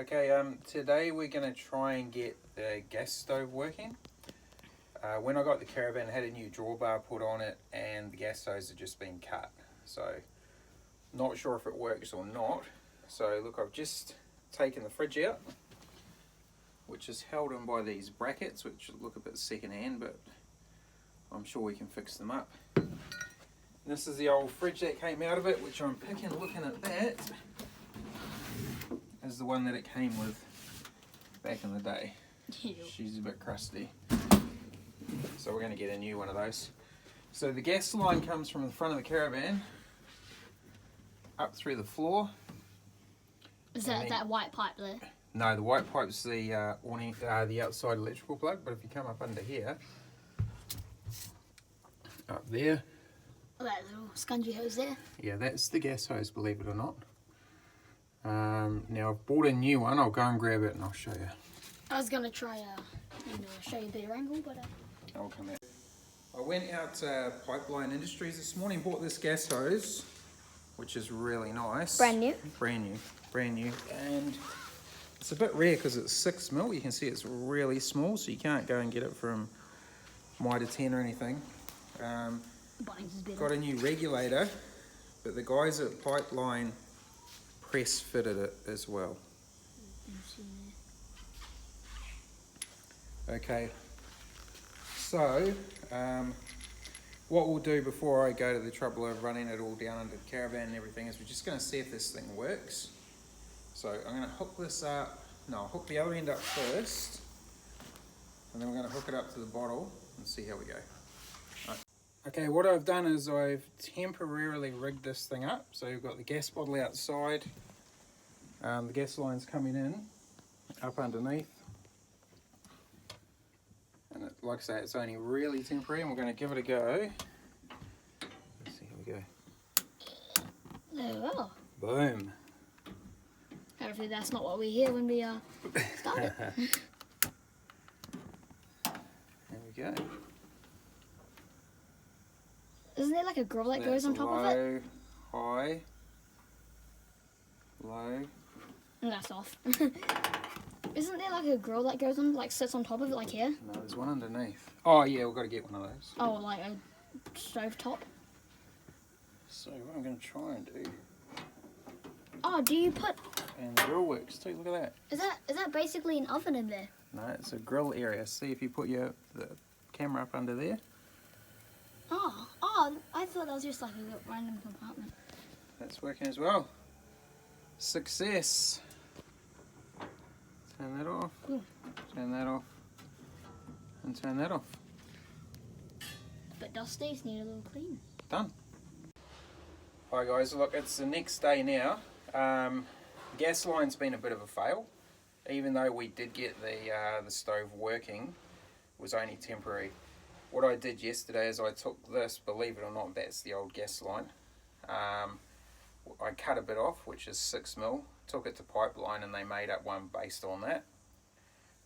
Okay, today we're going to try and get the gas stove working. When I got the Caravan, it had a new drawbar put on it and the gas hose had just been cut. So, not sure if it works or not. So look, I've just taken the fridge out, which is held in by these brackets, which look a bit second hand, but I'm sure we can fix them up. This is the old fridge that came out of it, which I'm picking, looking at that, is the one that it came with back in the day. She's a bit crusty. So we're going to get a new one of those. So the gas line comes from the front of the Caravan, up through the floor. Is that white pipe there? No, the white pipe's the the outside electrical plug, but if you come up under here, up there. Oh, that little scungy hose there? Yeah, that's the gas hose, believe it or not. Now I've bought a new one. I'll go and grab it and I'll show you. I was going to try show you a better angle, but... I'll come out. I went out to Pipeline Industries this morning, bought this gas hose, which is really nice. Brand new? Brand new. And it's a bit rare because it's 6mm. You can see it's really small, so you can't go and get it from Mitre 10 or anything. Got a new regulator, but the guys at Pipeline press fitted it as well. Okay, so what we'll do before I go to the trouble of running it all down under the Caravan and everything is we're just going to see if this thing works. So I'm going to hook this up, I'll hook the other end up first, and then we're going to hook it up to the bottle and see how we go. Okay, what I've done is I've temporarily rigged this thing up. So you've got the gas bottle outside, the gas line's coming in, up underneath. And like I say, it's only really temporary, and we're going to give it a go. Let's see how we go. There we go. Boom. Hopefully that's not what we hear when we start it. There we go. Isn't there like a grill that goes on top of it? High, low. And that's off. Isn't there like a grill that goes on, like sits on top of it, like here? No, there's one underneath. Oh yeah, we've got to get one of those. Oh, like a stove top? So what I'm going to try and do... Oh, do you put... And the grill works too, look at that. Is that basically an oven in there? No, it's a grill area. See if you put the camera up under there. Oh, I thought that was just like a random compartment. That's working as well. Success. Turn that off, turn that off, and turn that off. But dusties need a little clean. Done. Hi guys, look, it's the next day now. Gas line's been a bit of a fail. Even though we did get the stove working, it was only temporary. What I did yesterday is I took this, believe it or not, that's the old gas line. I cut a bit off, which is 6mm, took it to Pipeline and they made up one based on that.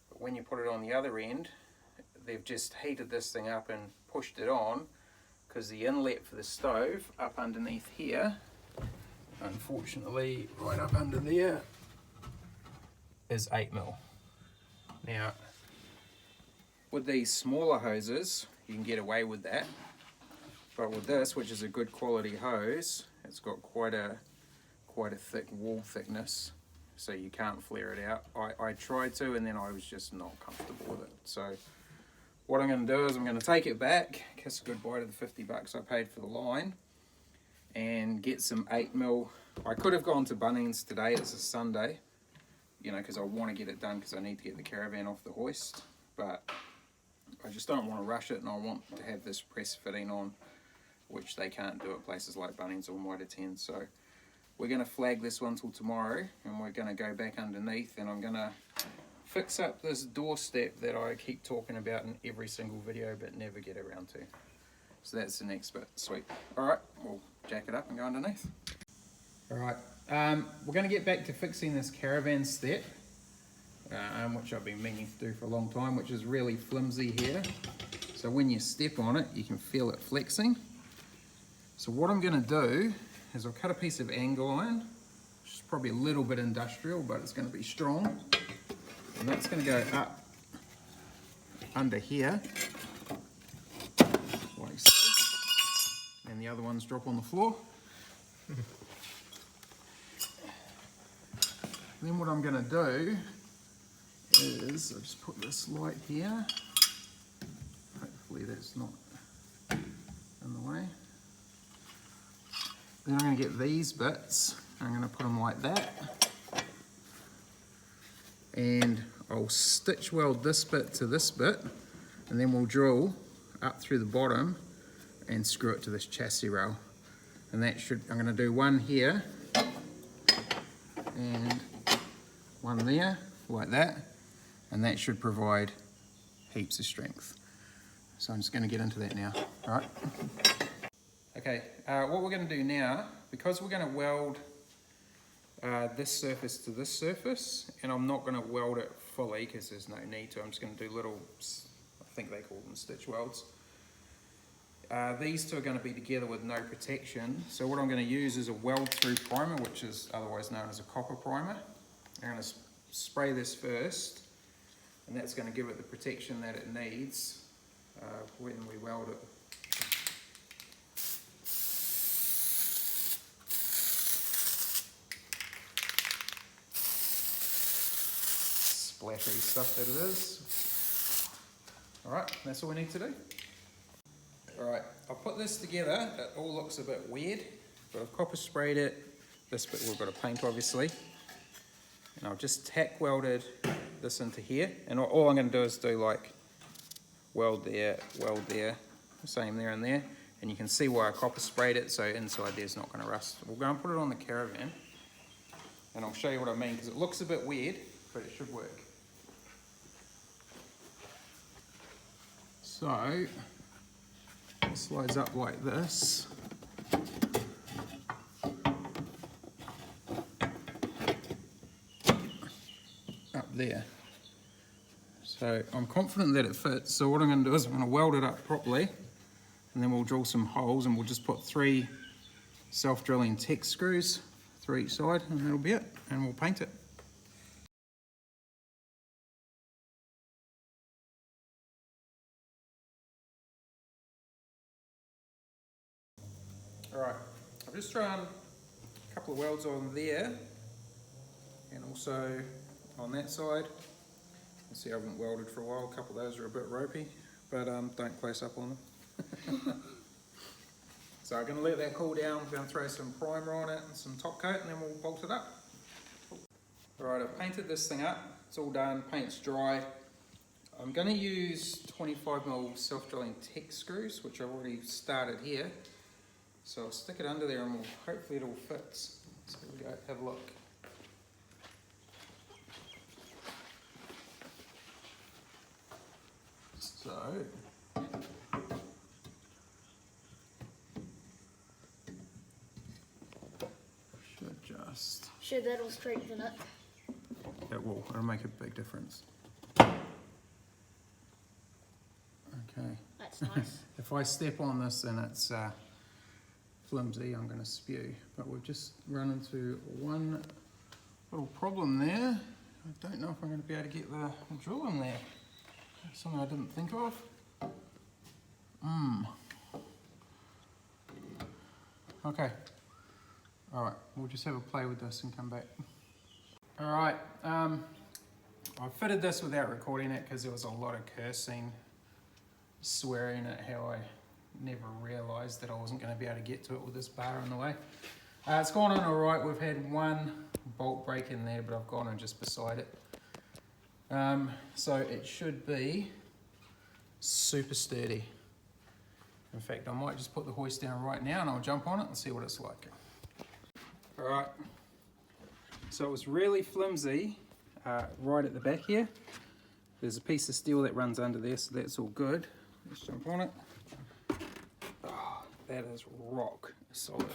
But when you put it on the other end, they've just heated this thing up and pushed it on, because the inlet for the stove up underneath here, unfortunately right up under there, is 8mm. Now, with these smaller hoses, you can get away with that. But with this, which is a good quality hose, it's got quite a thick wall thickness, so you can't flare it out. I tried to, and then I was just not comfortable with it. So what I'm going to do is I'm going to take it back, kiss goodbye to the $50 I paid for the line, and get some 8mm. I could have gone to Bunnings today, it's a Sunday, you know, because I want to get it done because I need to get the Caravan off the hoist, but I just don't want to rush it, and I want to have this press fitting on, which they can't do at places like Bunnings or Mitre 10. So we're going to flag this one till tomorrow, and we're going to go back underneath, and I'm going to fix up this doorstep that I keep talking about in every single video but never get around to. So that's the next bit. Sweet. Alright, we'll jack it up and go underneath. Alright, we're going to get back to fixing this Caravan step, which I've been meaning to do for a long time, which is really flimsy here. So when you step on it, you can feel it flexing. So what I'm going to do is I'll cut a piece of angle iron which is probably a little bit industrial, but it's going to be strong. And that's going to go up under here, like so. And the other ones drop on the floor. Then what I'm going to do is I'll just put this light here. Hopefully that's not in the way. Then I'm going to get these bits. I'm going to put them like that. And I'll stitch weld this bit to this bit. And then we'll drill up through the bottom and screw it to this chassis rail. And that should, I'm going to do one here. And one there, like that, and that should provide heaps of strength. So I'm just going to get into that now. All right. Okay, what we're going to do now, because we're going to weld this surface to this surface, and I'm not going to weld it fully because there's no need to. I'm just going to do little, I think they call them stitch welds. These two are going to be together with no protection. So what I'm going to use is a weld through primer, which is otherwise known as a copper primer. I'm going to spray this first, and that's going to give it the protection that it needs when we weld it. Splattery stuff that it is. Alright, that's all we need to do. Alright, I'll put this together. It all looks a bit weird, but I've copper sprayed it. This bit we've got to paint, obviously. And I've just tack welded this into here, and all I'm going to do is do like weld there, same there and there, and you can see why I copper sprayed it, so inside there's not going to rust. We'll go and put it on the Caravan, and I'll show you what I mean, because it looks a bit weird, but it should work. So it slides up like this. There. So I'm confident that it fits, so what I'm going to do is I'm going to weld it up properly, and then we'll drill some holes, and we'll just put 3 self-drilling Tex screws, 3 each side, and that'll be it, and we'll paint it. Alright, I've just thrown a couple of welds on there, and also on that side. You see I haven't welded for a while, a couple of those are a bit ropey, but don't close up on them. So I'm going to let that cool down, we're going to throw some primer on it and some top coat, and then we'll bolt it up. Alright, I've painted this thing up, it's all done, paint's dry. I'm going to use 25mm self-drilling Tex screws, which I've already started here. So I'll stick it under there and hopefully it all fits. So we'll go have a look. So, Should that'll straighten it? It will, it'll make a big difference. Okay. That's nice. If I step on this and it's flimsy, I'm going to spew. But we've just run into one little problem there. I don't know if I'm going to be able to get the drill in there. That's something I didn't think of. Okay. Alright, we'll just have a play with this and come back. Alright, I fitted this without recording it because there was a lot of cursing, swearing at how I never realised that I wasn't going to be able to get to it with this bar in the way. It's gone on alright. We've had one bolt break in there, but I've gone on just beside it. So it should be super sturdy. In fact, I might just put the hoist down right now and I'll jump on it and see what it's like. Alright, so it was really flimsy right at the back here. There's a piece of steel that runs under there, so that's all good. Let's jump on it. Oh, that is rock solid.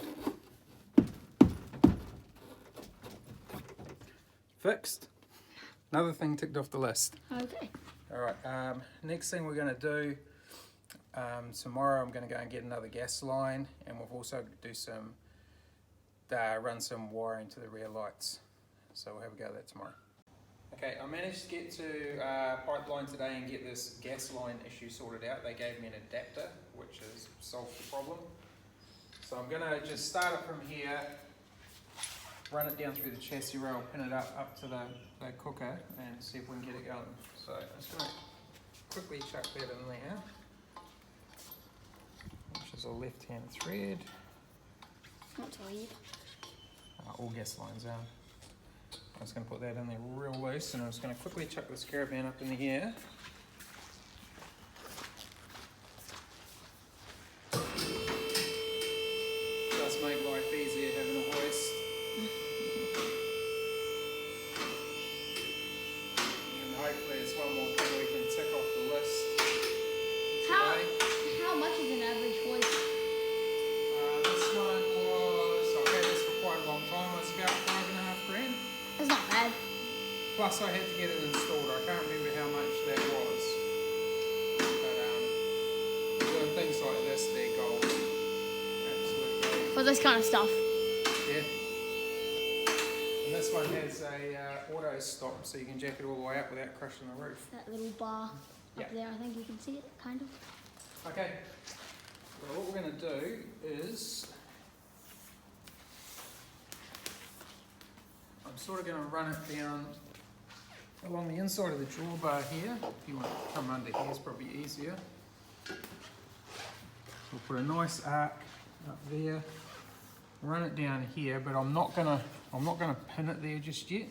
Fixed. Another thing ticked off the list. Okay. Alright, next thing we're going to do, tomorrow I'm going to go and get another gas line, and we'll also do some run some wiring to the rear lights. So we'll have a go at that tomorrow. Okay, I managed to get to pipeline today and get this gas line issue sorted out. They gave me an adapter, which has solved the problem. So I'm going to just start it from here, run it down through the chassis rail, pin it up to the cooker and see if we can get it going. So I'm just going to quickly chuck that in there, which is a left-hand thread. Not to leave. All gas lines are. I'm just going to put that in there real loose, and I'm just going to quickly chuck this Caravan up in here. Just make life easier having a hoist. And hopefully it's one more thing we can tick off the list today. How much is an average hoist? This one was, I've had this for quite a long time, it's about $5.5 grand. It's not bad. Plus I had to get it installed. I can't remember how much that was. But doing things like this, they're gold. Absolute gold. For this kind of stuff. Yeah. And this one has a auto stop, so you can jack it all the way up without crushing the roof. That little bar Yeah. up there, I think you can see it, kind of. Okay. Well, what we're going to do is I'm sort of going to run it down along the inside of the drawbar here. If you want to come under here, it's probably easier. We'll put a nice arc up there. Run it down here, but I'm not gonna pin it there just yet,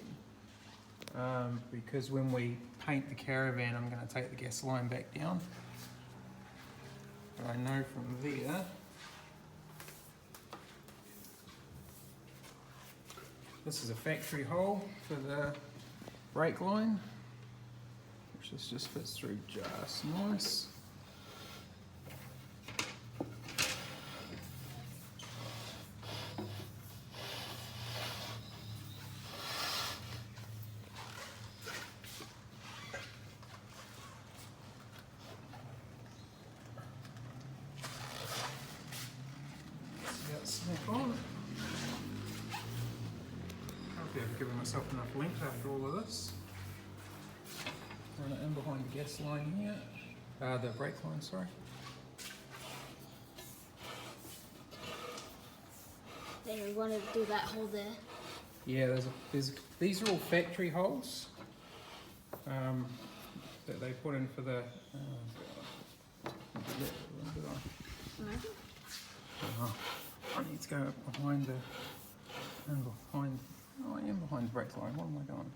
because when we paint the Caravan, I'm going to take the gas line back down. But I know from there. This is a factory hole for the brake line, which this just fits through just nice. Snap on. Hopefully I've given myself enough length after all of this. Run it in behind the gas line here. The brake line, sorry. There, we want to do that hole there. Yeah, these are all factory holes that they put in for the. I need to go behind oh, I am behind the brake line. What am I doing?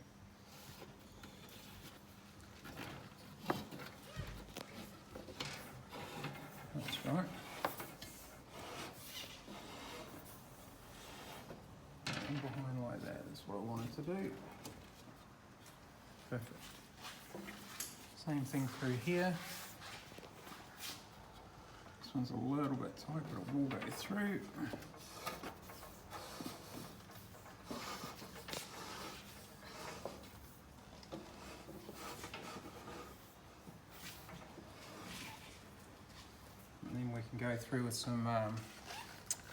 That's right. And behind like that is what I wanted to do. Perfect. Same thing through here. This one's a little bit tight, but it will go through. And then we can go through with some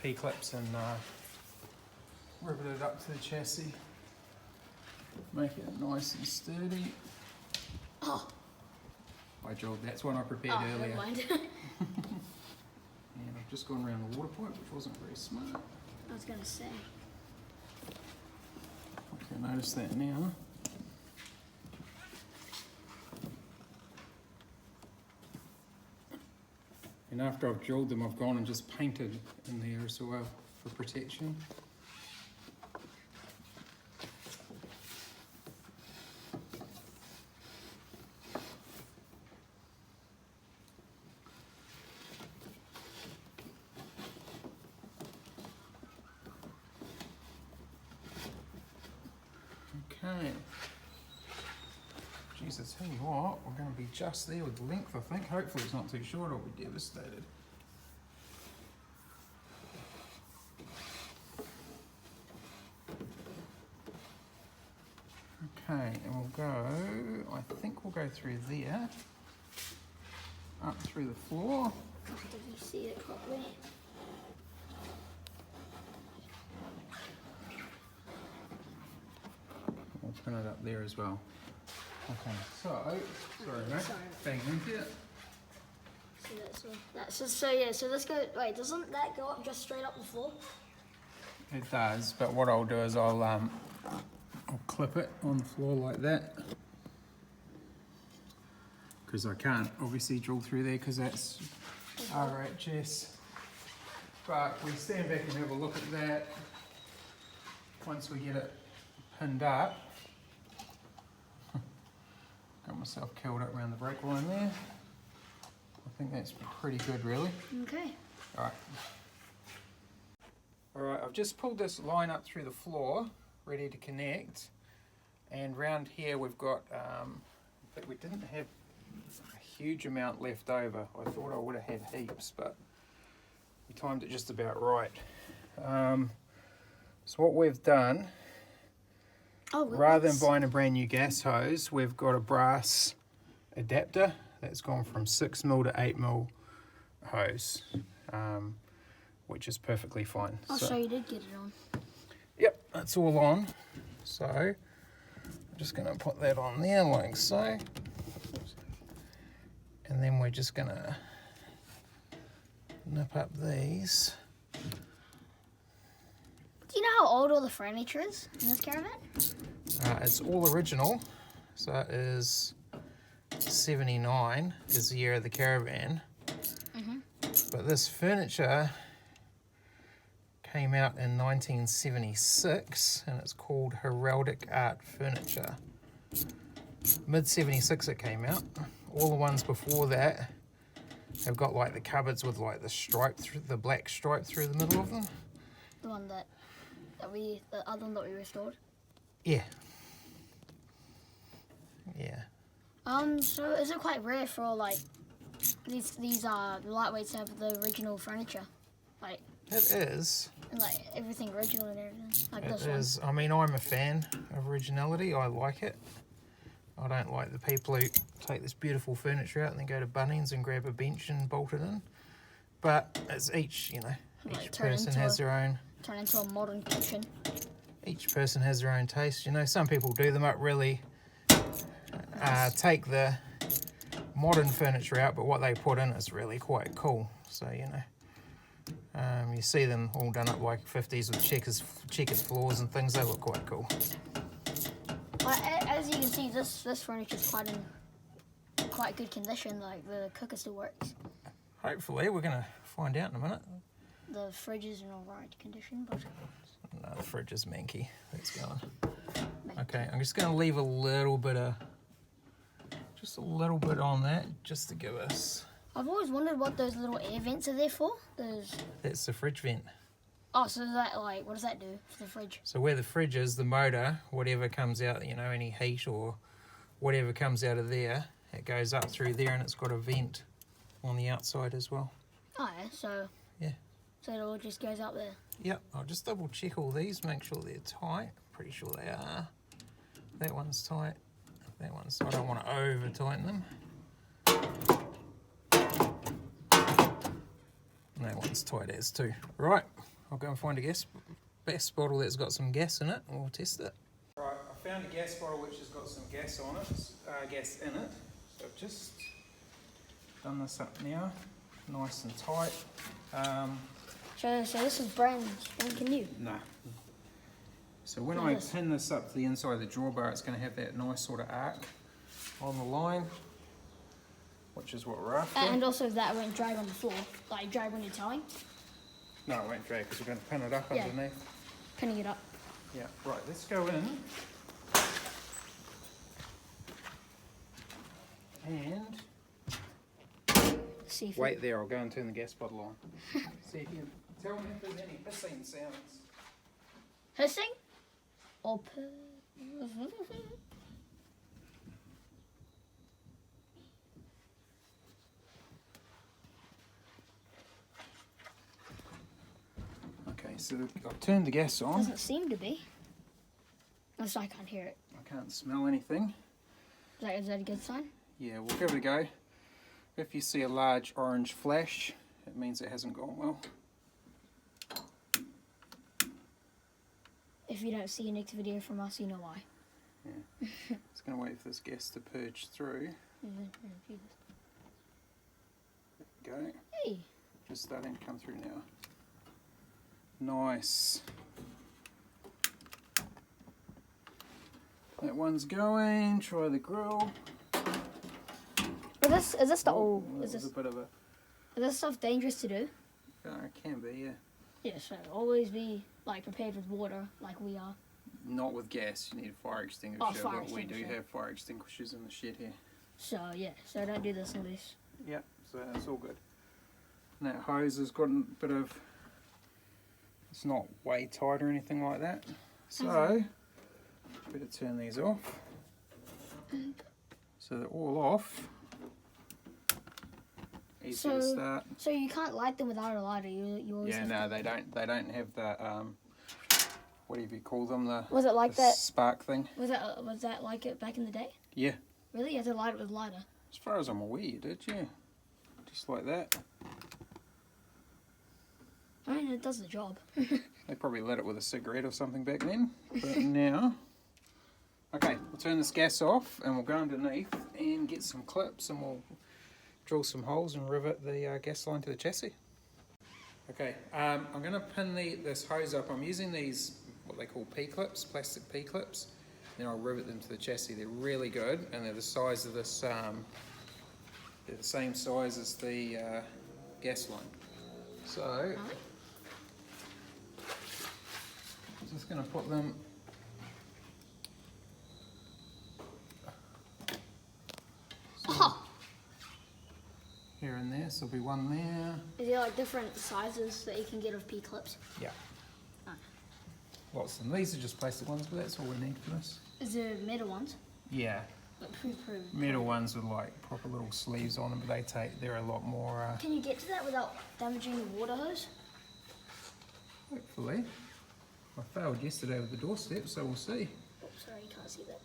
P-clips and rivet it up to the chassis. Make it nice and sturdy. Oh. By Joel, that's one I prepared earlier. Never mind. And I've just gone around the water pipe, which wasn't very smart. I was going to say. Okay, notice that now. And after I've drilled them, I've gone and just painted in there as well for protection. Okay. Jeez, I tell you what, we're going to be just there with length, I think. Hopefully it's not too short, I'll be devastated. Okay, and we'll go, I think we'll go through there, up through the floor. Did you see it properly? pin it up there as well. Okay, so, sorry mate, bang into it. So that's just, so yeah, so let's go, wait, doesn't that go up just straight up the floor? It does, but what I'll do is I'll clip it on the floor like that. Because I can't obviously drill through there because that's RHS. But we stand back and have a look at that. Once we get it pinned up. Got myself curled up around the brake line there. I think that's pretty good really. Okay. Alright. Alright, I've just pulled this line up through the floor, ready to connect. And round here we've got, in fact we didn't have a huge amount left over. I thought I would have had heaps, but we timed it just about right. So what we've done, rather than buying a brand new gas hose, we've got a brass adapter that's gone from 6mm to 8mm hose, which is perfectly fine. So you did get it on. Yep, that's all on. So I'm just going to put that on there like so. And then we're just going to nip up these. Do you know how old all the furniture is in this caravan? It's all original, so it is 79 is the year of the caravan. But this furniture came out in 1976 and it's called Heraldic Art Furniture. Mid-76 it came out. All the ones before that have got like the cupboards with like the stripe, the black stripe through the middle of them. The one the other one that we restored? Yeah. Yeah. So is it quite rare for like these lightweights to have the original furniture? Like it is. And like everything original and everything. Like It this is. I mean, I'm a fan of originality. I like it. I don't like the people who take this beautiful furniture out and then go to Bunnings and grab a bench and bolt it in. But it's each, you know, Like each person has their own. Turn into a modern kitchen. Each person has their own taste. You know, some people do them up really, take the modern furniture out, but what they put in is really quite cool. So, you know, you see them all done up like 50s with checkered floors and things. They look quite cool. As you can see, this furniture is quite good condition. Like the cooker still works. Hopefully, we're going to find out in a minute. The fridge is in alright condition, but no, the fridge is manky. That's gone. Okay, I'm just going to leave a little bit on that, just to give us. I've always wondered what those little air vents are there for. That's the fridge vent. Oh, so that like, what does that do for the fridge? So where the fridge is, the motor, whatever comes out, you know, any heat or whatever comes out of there, it goes up through there and it's got a vent on the outside as well. Oh, yeah, so. Yeah. So it all just goes up there. Yep, I'll just double check all these, make sure they're tight. Pretty sure they are. That one's tight. That one's, I don't want to over tighten them. And that one's tight as too. Right, I'll go and find a gas bottle that's got some gas in it and we'll test it. Right, I found a gas bottle which has got some gas on it, gas in it. So I've just done this up now, nice and tight. So this is brand new? No. So when I pin this up to the inside of the drawbar, it's going to have that nice sort of arc on the line, which is what we're after. And also that won't drag on the floor, like drag when you're towing? No, it won't drag because we're going to pin it up underneath. Pinning it up. Yeah, right, let's go in. And See if wait there, I'll go and turn the gas bottle on. See if you tell me if there's any hissing sounds. Hissing? Or Okay, so I've turned the gas on. Doesn't seem to be. Unless I can't hear it. I can't smell anything. Is that a good sign? Yeah, we'll give it a go. If you see a large orange flash, it means it hasn't gone well. If you don't see a next video from us, you know why. Yeah. Just going to wait for this gas to purge through. There we go. Hey. Just starting to come through now. Nice. That one's going. Try the grill. Is this the old? Is this a bit of a? Is this stuff dangerous to do? It can be, yeah. Yeah, so always be like prepared with water, like we are. Not with gas. You need a fire extinguisher. Oh, fire but we do extinguisher. have fire extinguishers in the shed here. So yeah, so don't do this unless. Yep. So it's all good. And that hose has got a bit of. It's not way tight or anything like that. So better turn these off. So they're all off. Easy to start. So you can't light them without a lighter. You always. Yeah, no, they don't. They don't have the what do you call them? The Was it like the that? spark thing? Was that like it back in the day? Yeah. Really, you had to light it with a lighter. As far as I'm aware, you did, yeah. Just like that. I mean, it does the job. They probably lit it with a cigarette or something back then. But now, okay, we'll turn this gas off and we'll go underneath and get some clips and we'll drill some holes and rivet the gas line to the chassis. Okay, I'm going to pin this hose up. I'm using these, what they call P-clips, plastic P-clips. Then I'll rivet them to the chassis. They're really good and they're the size of this, they're the same size as the gas line. So, I'm just going to put them here and there, so there'll be one there. Is there like different sizes that you can get of P-clips? Yeah. Oh. Lots of them. These are just plastic ones, but that's all we need for this. Is there metal ones? Yeah. Metal ones with like proper little sleeves on them, but they're a lot more. Can you get to that without damaging the water hose? Hopefully. I failed yesterday with the doorstep, so we'll see. Oh, sorry, you can't see that.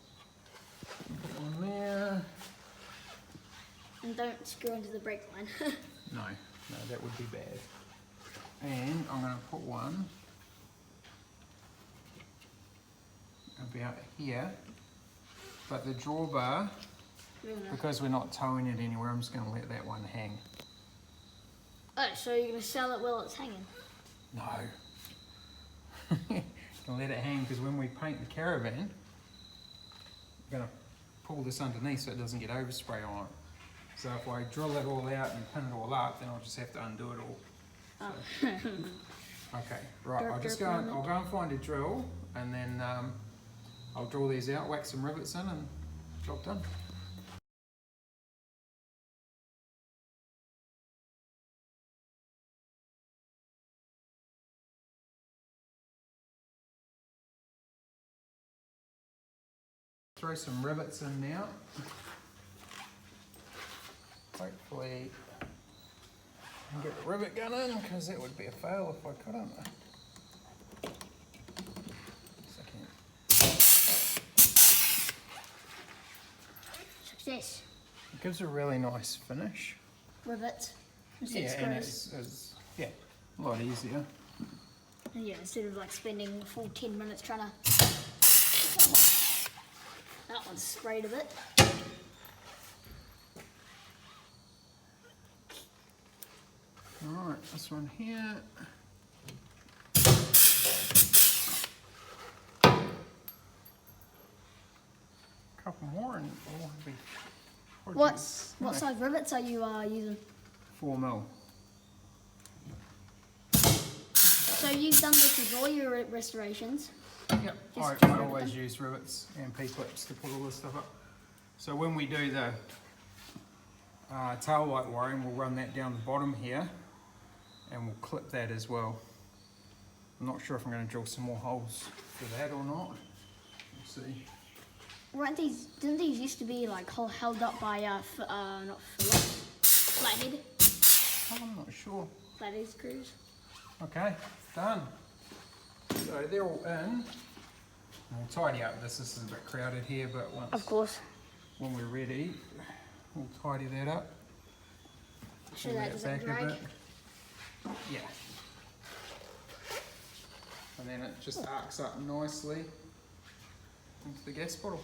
Put one there. And don't screw into the brake line. No, that would be bad. And I'm going to put one about here, but the drawbar, because we're not towing it anywhere, I'm just going to let that one hang. Oh, so you're going to sell it while it's hanging? No. Gonna let it hang because when we paint the Caravan, we're going to pull this underneath so it doesn't get overspray on it. So if I drill it all out and pin it all up, then I'll just have to undo it all. So. Okay, right, I'll go and find a drill and then I'll drill these out, whack some rivets in and job done. Throw some rivets in now. Hopefully I can get the rivet gun in because that would be a fail if I couldn't. Success. It gives a really nice finish. Rivets. Yeah, and it's a lot easier. Yeah, instead of like spending the full 10 minutes trying to... That one's sprayed a bit. Alright, this one here. A couple more and we'll be... What size rivets are you using? 4mm. So you've done this with all your restorations? Yep, I always use rivets and P-clips to put all this stuff up. So when we do the tail light wiring, we'll run that down the bottom here and we'll clip that as well. I'm not sure if I'm going to drill some more holes for that or not. We'll see. Didn't these used to be like held up by not Phillips, flathead? I'm not sure. Flathead screws. Okay, done. So they're all in. And we'll tidy up this. This is a bit crowded here, but when we're ready, we'll tidy that up. Sure that doesn't drag. Yeah. And then it just arcs up nicely. into the gas bottle.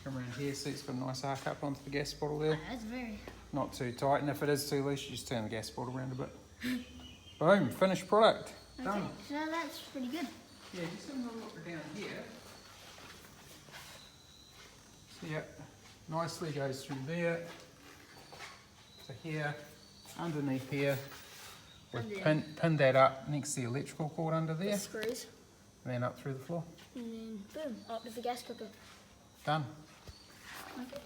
Come around here, see it's got a nice arc up onto the gas bottle there. That's very. Not too tight, and if it is too loose, you just turn the gas bottle around a bit. Boom, finished product. Okay, Done. so that's pretty good. Yeah, just have a look down here. So yeah, nicely goes through there to here, underneath here. We've pinned that up next to the electrical cord under there, The screws. and then up through the floor. And then boom, up to the gas cooker. Done. Okay.